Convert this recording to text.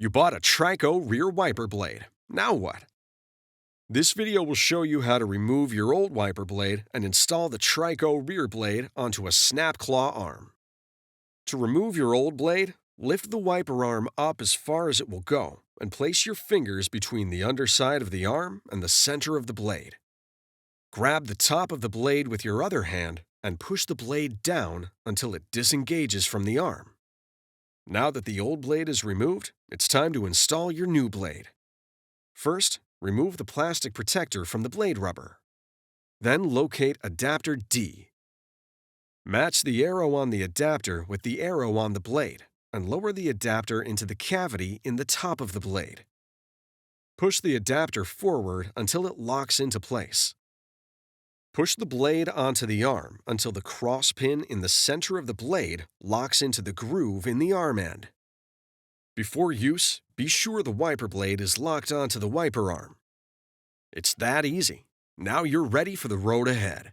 You bought a TRICO Rear wiper blade. Now what? This video will show you how to remove your old wiper blade and install the TRICO Rear blade onto a snap claw arm. To remove your old blade, lift the wiper arm up as far as it will go and place your fingers between the underside of the arm and the center of the blade. Grab the top of the blade with your other hand and push the blade down until it disengages from the arm. Now that the old blade is removed, it's time to install your new blade. First, remove the plastic protector from the blade rubber. Then locate adapter D. Match the arrow on the adapter with the arrow on the blade and lower the adapter into the cavity in the top of the blade. Push the adapter forward until it locks into place. Push the blade onto the arm until the cross pin in the center of the blade locks into the groove in the arm end. Before use, be sure the wiper blade is locked onto the wiper arm. It's that easy. Now you're ready for the road ahead.